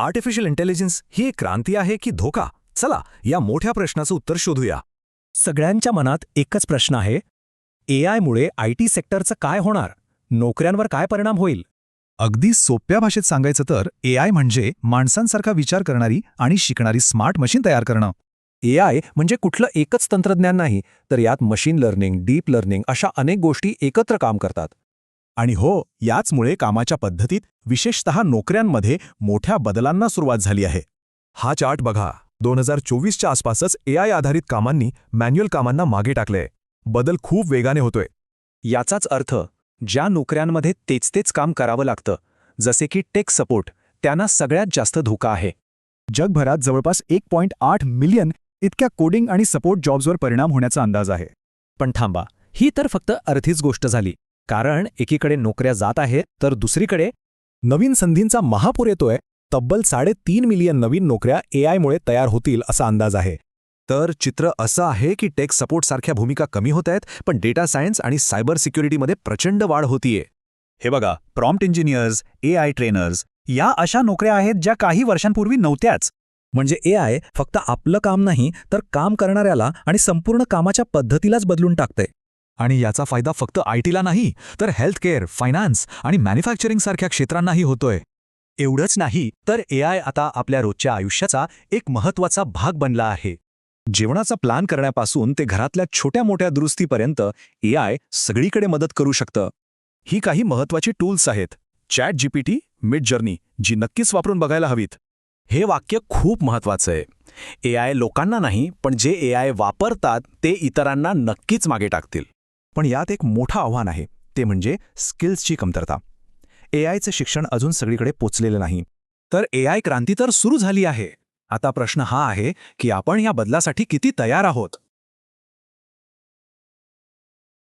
Artificial intelligence ही एक क्रांती आहे की धोका? चला या मोठ्या प्रश्नाचं उत्तर शोधूया. सगळ्यांच्या मनात एकच प्रश्न आहे, एआयमुळे आयटी सेक्टरचं काय होणार? नोकऱ्यांवर काय परिणाम होईल? अगदी सोप्या भाषेत सांगायचं तर एआय म्हणजे माणसांसारखा विचार करणारी आणि शिकणारी स्मार्ट मशीन तयार करणं. एआय म्हणजे कुठलं एकच तंत्रज्ञान नाही, तर यात मशीन लर्निंग, डीप लर्निंग अशा अनेक गोष्टी एकत्र काम करतात. आणि हो, याचमुळे कामाच्या पद्धतीत विशेषतः नोकऱ्यांमध्ये मोठ्या बदलांना सुरुवात झाली आहे. हा चार्ट बघा. 2024च्या आसपासच एआय आधारित कामांनी मॅन्युअल कामांना मागे टाकलंय. बदल खूप वेगाने होतोय. याचाच अर्थ ज्या नोकऱ्यांमध्ये तेच काम करावं लागतं, जसे की टेक सपोर्ट, त्यांना सगळ्यात जास्त धोका आहे. जगभरात जवळपास 1.8 मिलियन इतक्या कोडिंग आणि सपोर्ट जॉब्सवर परिणाम होण्याचा अंदाज आहे. पण थांबा, ही तर फक्त अर्धीच गोष्ट झाली. कारण एकीकडे नोकऱ्या जात आहेत, तर दुसरीकडे नवीन संधींचा महापूर येतोय. तब्बल 3.5 मिलियन नवीन नोकऱ्या एआयमुळे तयार होतील असा अंदाज आहे. तर चित्र असं आहे की टेक सपोर्टसारख्या भूमिका कमी होत आहेत, पण डेटा सायन्स आणि सायबर सिक्युरिटीमध्ये प्रचंड वाढ होतीये. हे बघा, प्रॉम्प्ट इंजिनियर्स, एआय ट्रेनर्स या अशा नोकऱ्या आहेत ज्या काही वर्षांपूर्वी नव्हत्याच. म्हणजे एआय फक्त आपलं काम नाही, तर काम करणाऱ्याला आणि संपूर्ण कामाच्या पद्धतीलाच बदलून टाकते. आणि याचा फायदा फक्त आयटीला नाही, तर हेल्थकेअर, फायनान्स आणि मॅन्युफॅक्चरिंगसारख्या क्षेत्रांनाही होतोय. एवढंच नाही, तर एआय आता आपल्या रोजच्या आयुष्याचा एक महत्त्वाचा भाग बनला आहे. जेवणाचा प्लॅन करण्यापासून ते घरातल्या छोट्या मोठ्या दुरुस्तीपर्यंत एआय सगळीकडे मदत करू शकतं. ही काही महत्त्वाची टूल्स आहेत. चॅट जीपीटी, मिड जर्नी, जी नक्कीच वापरून बघायला हवीत. हे वाक्य खूप महत्त्वाचं आहे. एआय लोकांना नाही, पण जे एआय वापरतात ते इतरांना नक्कीच मागे टाकतील. पण यात एक मोठं आव्हान आहे, ते म्हणजे स्किल्सची कमतरता. एआयचं शिक्षण अजून सगळीकडे पोचलेलं नाही. तर एआय क्रांती तर सुरू झाली आहे. आता प्रश्न हा आहे की आपण या बदलासाठी किती तयार आहोत.